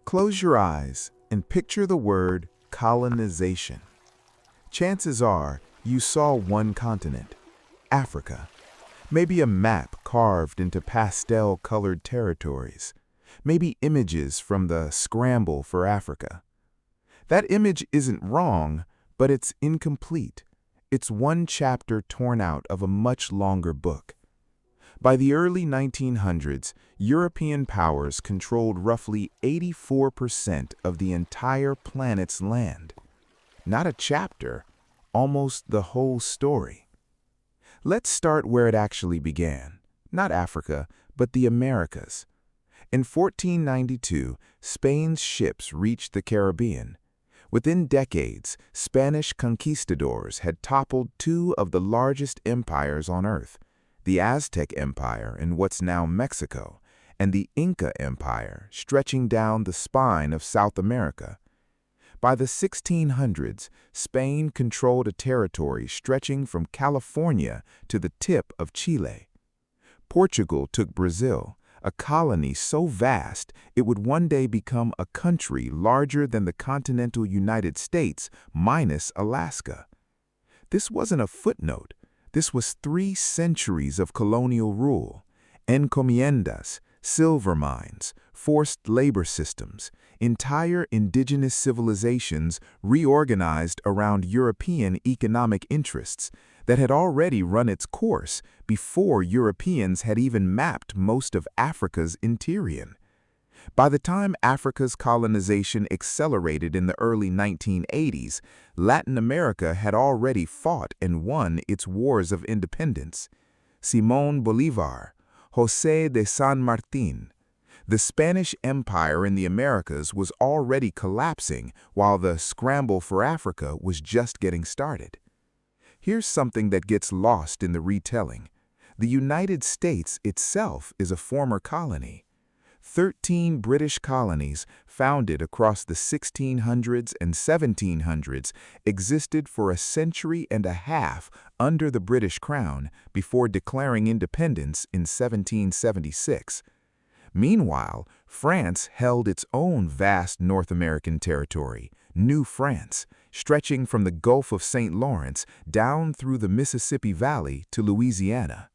Close your eyes and picture the word colonization. Chances are you saw one continent, Africa. Maybe a map carved into pastel-colored territories. Maybe images from the Scramble for Africa. That image isn't wrong, but it's incomplete. It's one chapter torn out of a much longer book. By the early 1900s, European powers controlled roughly 84% of the entire planet's land. Not a chapter, almost the whole story. Let's start where it actually began. Not Africa, but the Americas. In 1492, Spain's ships reached the Caribbean. Within decades, Spanish conquistadors had toppled two of the largest empires on Earth, the Aztec Empire in what's now Mexico, and the Inca Empire stretching down the spine of South America. By the 1600s, Spain controlled a territory stretching from California to the tip of Chile. Portugal took Brazil, a colony so vast it would one day become a country larger than the continental United States minus Alaska. This wasn't a footnote. This was 3 centuries of colonial rule, encomiendas, silver mines, forced labor systems, entire indigenous civilizations reorganized around European economic interests that had already run its course before Europeans had even mapped most of Africa's interior. By the time Africa's colonization accelerated in the early 1980s, Latin America had already fought and won its wars of independence. Simón Bolívar, José de San Martín. The Spanish Empire in the Americas was already collapsing while the Scramble for Africa was just getting started. Here's something that gets lost in the retelling. The United States itself is a former colony. 13 British colonies, founded across the 1600s and 1700s, existed for a century and a half under the British Crown before declaring independence in 1776. Meanwhile, France held its own vast North American territory, New France, stretching from the Gulf of St. Lawrence down through the Mississippi Valley to Louisiana.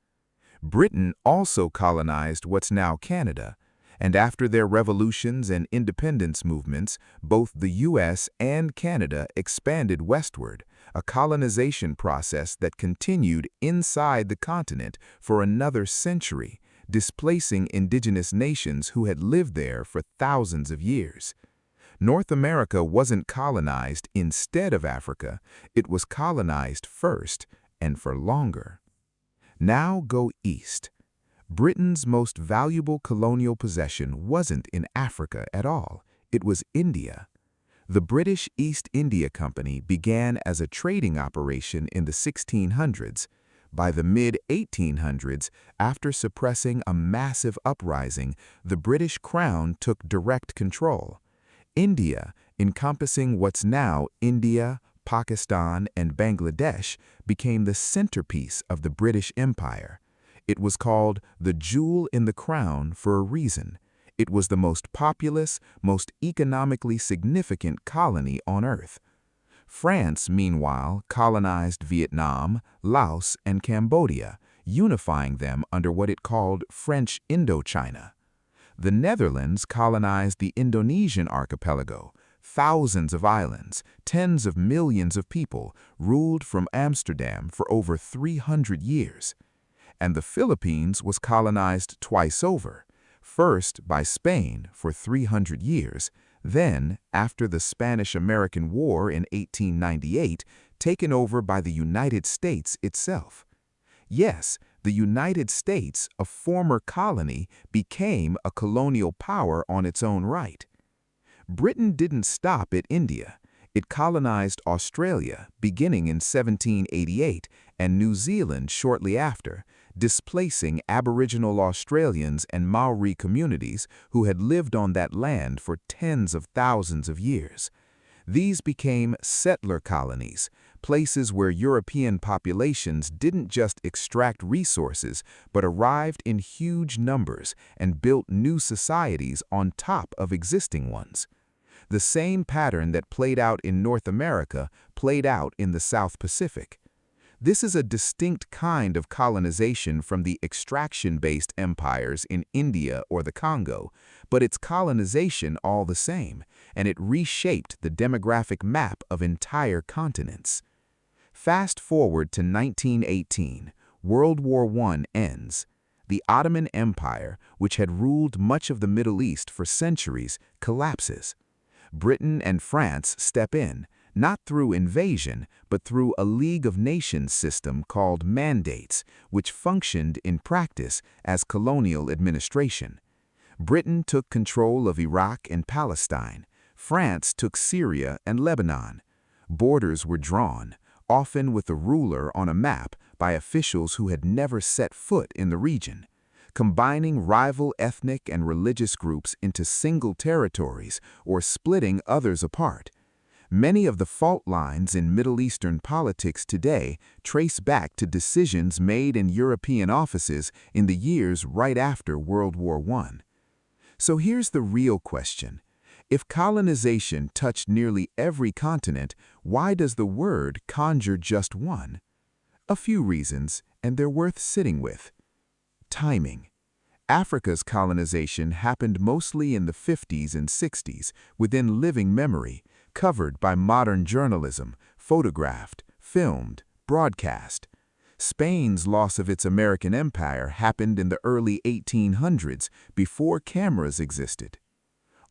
Britain also colonized what's now Canada, and after their revolutions and independence movements, both the U.S. and Canada expanded westward, a colonization process that continued inside the continent for another century, displacing indigenous nations who had lived there for thousands of years. North America wasn't colonized instead of Africa, it was colonized first and for longer. Now go east. Britain's most valuable colonial possession wasn't in Africa at all, it was India. The British East India Company began as a trading operation in the 1600s. By the mid-1800s, after suppressing a massive uprising, the British Crown took direct control. India, encompassing what's now India, Pakistan, and Bangladesh, became the centerpiece of the British Empire. It was called the jewel in the crown for a reason. It was the most populous, most economically significant colony on Earth. France, meanwhile, colonized Vietnam, Laos, and Cambodia, unifying them under what it called French Indochina. The Netherlands colonized the Indonesian archipelago, thousands of islands, tens of millions of people, ruled from Amsterdam for over 300 years. And the Philippines was colonized twice over, first by Spain for 300 years, then, after the Spanish-American War in 1898, taken over by the United States itself. Yes, the United States, a former colony, became a colonial power on its own right. Britain didn't stop at India. It colonized Australia beginning in 1788 and New Zealand shortly after, displacing Aboriginal Australians and Maori communities who had lived on that land for tens of thousands of years. These became settler colonies, places where European populations didn't just extract resources, but arrived in huge numbers and built new societies on top of existing ones. The same pattern that played out in North America played out in the South Pacific. This is a distinct kind of colonization from the extraction-based empires in India or the Congo, but it's colonization all the same, and it reshaped the demographic map of entire continents. Fast forward to 1918, World War I ends. The Ottoman Empire, which had ruled much of the Middle East for centuries, collapses. Britain and France step in, not through invasion, but through a League of Nations system called mandates, which functioned in practice as colonial administration. Britain took control of Iraq and Palestine. France took Syria and Lebanon. Borders were drawn, often with a ruler on a map, by officials who had never set foot in the region, combining rival ethnic and religious groups into single territories or splitting others apart. Many of the fault lines in Middle Eastern politics today trace back to decisions made in European offices in the years right after World War I. So here's the real question. If colonization touched nearly every continent, why does the word conjure just one? A few reasons, and they're worth sitting with. Timing. Africa's colonization happened mostly in the 50s and 60s, within living memory, covered by modern journalism, photographed, filmed, broadcast. Spain's loss of its American empire happened in the early 1800s, before cameras existed.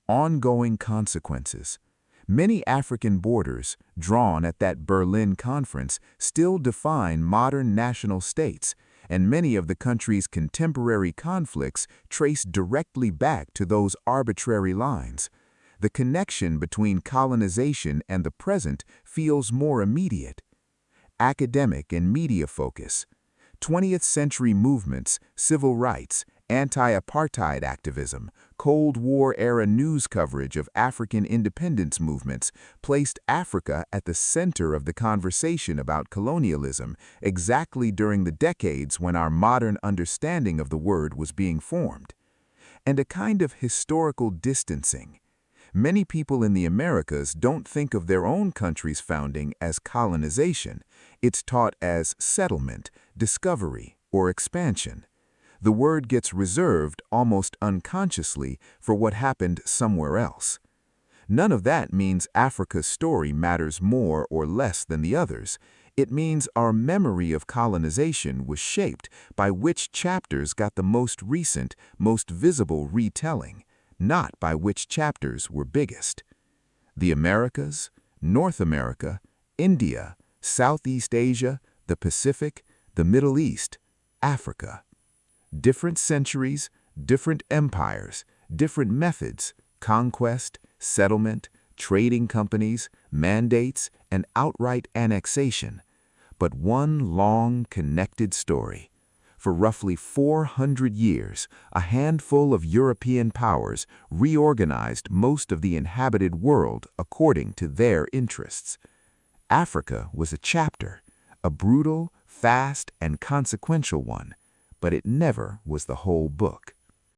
Ongoing consequences. Many African borders, drawn at that Berlin conference, still define modern national states, and many of the country's contemporary conflicts trace directly back to those arbitrary lines. The connection between colonization and the present feels more immediate. Academic and media focus. 20th century movements, civil rights, anti-apartheid activism, Cold War-era news coverage of African independence movements placed Africa at the center of the conversation about colonialism exactly during the decades when our modern understanding of the word was being formed. And a kind of historical distancing. Many people in the Americas don't think of their own country's founding as colonization. It's taught as settlement, discovery, or expansion. The word gets reserved almost unconsciously for what happened somewhere else. None of that means Africa's story matters more or less than the others. It means our memory of colonization was shaped by which chapters got the most recent, most visible retelling, not by which chapters were biggest. The Americas, North America, India, Southeast Asia, the Pacific, the Middle East, Africa. Different centuries, different empires, different methods, conquest, settlement, trading companies, mandates, and outright annexation, but one long, connected story. For roughly 400 years, a handful of European powers reorganized most of the inhabited world according to their interests. Africa was a chapter, a brutal, fast, and consequential one, but it never was the whole book.